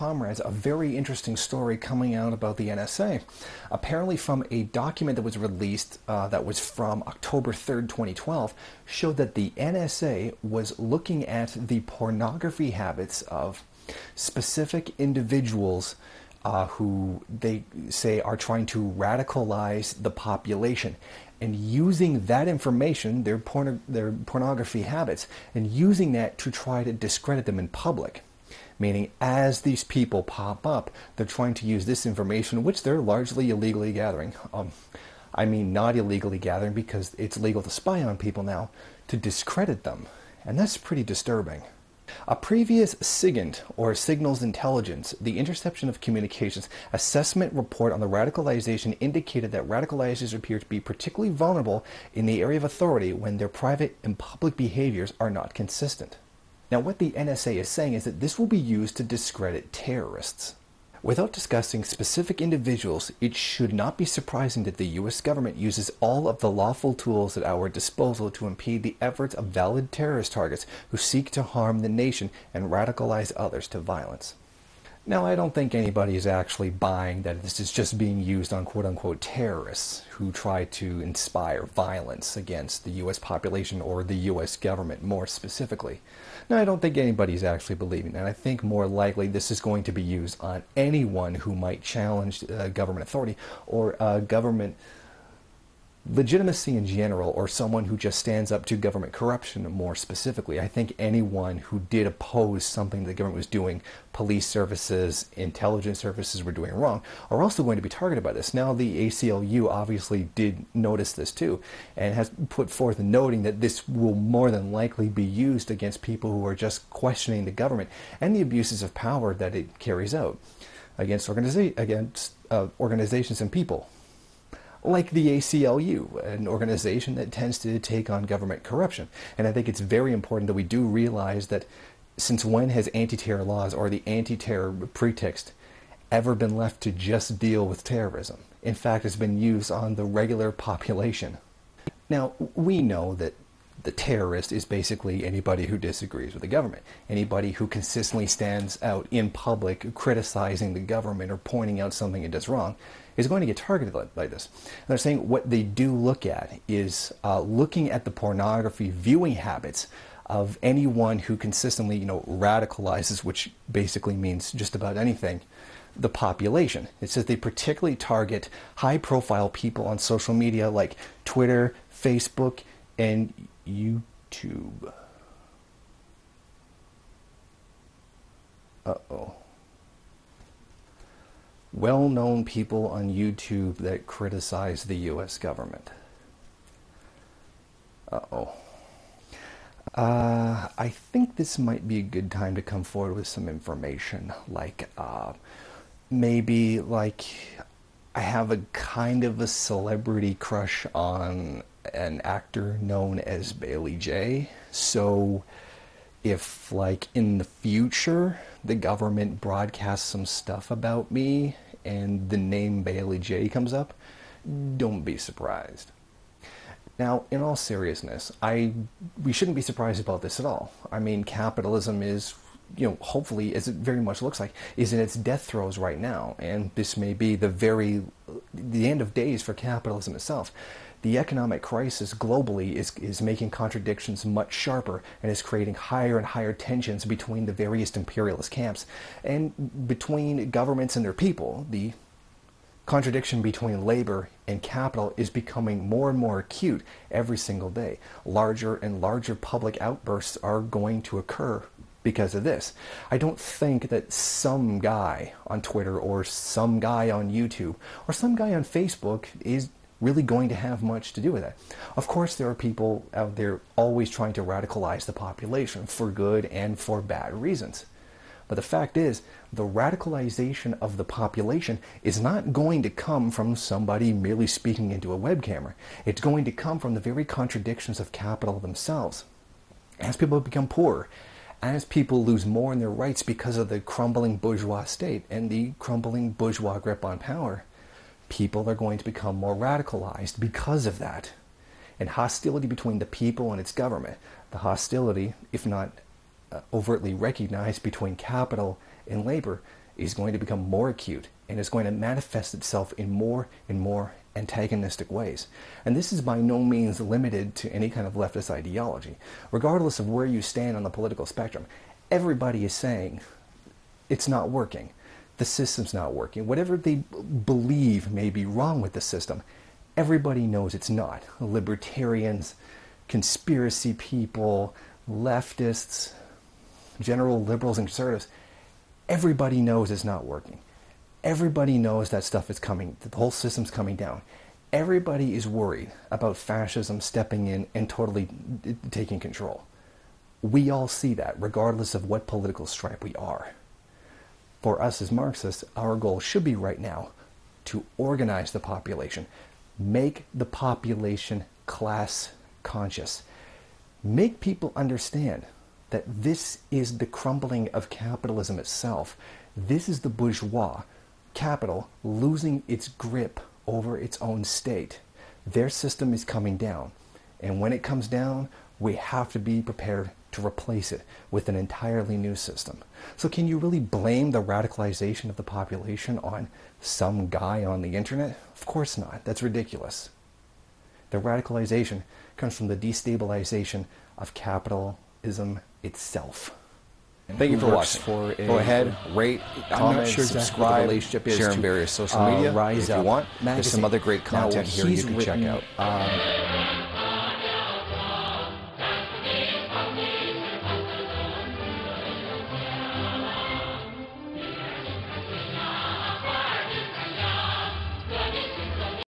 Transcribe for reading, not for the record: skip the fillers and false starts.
comrades, a very interesting story coming out about the NSA. Apparently from a document that was released that was from October 3rd, 2012, showed that the NSA was looking at the pornography habits of specific individuals who they say are trying to radicalize the population, and using that information, their pornography habits, and using that to try to discredit them in public. Meaning, as these people pop up, they're trying to use this information, which they're largely illegally gathering. I mean, not illegally gathering, because it's legal to spy on people now, to discredit them. And that's pretty disturbing. A previous SIGINT, or Signals Intelligence, the Interception of Communications, assessment report on the radicalization indicated that radicalizers appear to be particularly vulnerable in the area of authority when their private and public behaviors are not consistent. Now, what the NSA is saying is that this will be used to discredit terrorists. Without discussing specific individuals, it should not be surprising that the U.S. government uses all of the lawful tools at our disposal to impede the efforts of valid terrorist targets who seek to harm the nation and radicalize others to violence. Now, I don't think anybody is actually buying that this is just being used on quote-unquote terrorists who try to inspire violence against the U.S. population or the U.S. government more specifically. No, I don't think anybody's actually believing that. I think more likely this is going to be used on anyone who might challenge government authority or government legitimacy in general, or someone who just stands up to government corruption more specifically. I think anyone who did oppose something the government was doing, police services, intelligence services were doing wrong, are also going to be targeted by this. Now, the ACLU obviously did notice this too, and has put forth a noting that this will more than likely be used against people who are just questioning the government and the abuses of power that it carries out against organizations and people. Like the ACLU, an organization that tends to take on government corruption. And I think it's very important that we do realize that since when has anti-terror laws or the anti-terror pretext ever been left to just deal with terrorism? In fact, it's been used on the regular population. Now, we know that the terrorist is basically anybody who disagrees with the government. Anybody who consistently stands out in public criticizing the government or pointing out something it does wrong is going to get targeted by this. And they're saying what they do look at is looking at the pornography viewing habits of anyone who consistently, radicalizes, which basically means just about anything, the population. It says they particularly target high-profile people on social media like Twitter, Facebook, and YouTube. Uh-oh. Well-known people on YouTube that criticize the U.S. government. Uh-oh. I think this might be a good time to come forward with some information, like maybe like I have a kind of a celebrity crush on an actor known as Bailey J. So if, like, in the future the government broadcasts some stuff about me and the name Bailey J comes up, don't be surprised. Now, in all seriousness, we shouldn't be surprised about this at all. I mean, capitalism is, hopefully, as it very much looks like, is in its death throes right now, and this may be the end of days for capitalism itself. The economic crisis globally is making contradictions much sharper and is creating higher and higher tensions between the various imperialist camps and between governments and their people. The contradiction between labor and capital is becoming more and more acute every single day. Larger and larger public outbursts are going to occur because of this. I don't think that some guy on Twitter or some guy on YouTube or some guy on Facebook is really going to have much to do with that. Of course, there are people out there always trying to radicalize the population for good and for bad reasons. But the fact is, the radicalization of the population is not going to come from somebody merely speaking into a web camera. It's going to come from the very contradictions of capital themselves. As people become poorer, as people lose more in their rights because of the crumbling bourgeois state and the crumbling bourgeois grip on power, people are going to become more radicalized because of that. And hostility between the people and its government, the hostility, if not overtly recognized between capital and labor, is going to become more acute and is going to manifest itself in more and more antagonistic ways. And this is by no means limited to any kind of leftist ideology. Regardless of where you stand on the political spectrum, everybody is saying it's not working. The system's not working. Whatever they believe may be wrong with the system, everybody knows it's not. Libertarians, conspiracy people, leftists, general liberals and conservatives, everybody knows it's not working. Everybody knows that stuff is coming, the whole system's coming down. Everybody is worried about fascism stepping in and totally taking control. We all see that, regardless of what political stripe we are. For us as Marxists, our goal should be right now to organize the population, make the population class conscious, make people understand that this is the crumbling of capitalism itself. This is the bourgeois capital losing its grip over its own state. Their system is coming down. And when it comes down, we have to be prepared to replace it with an entirely new system. So can you really blame the radicalization of the population on some guy on the internet? Of course not. That's ridiculous. The radicalization comes from the destabilization of capitalism itself. Thank you for watching. Go ahead, rate, comment, subscribe, share on various social media if you want. There's some other great content here you can check out.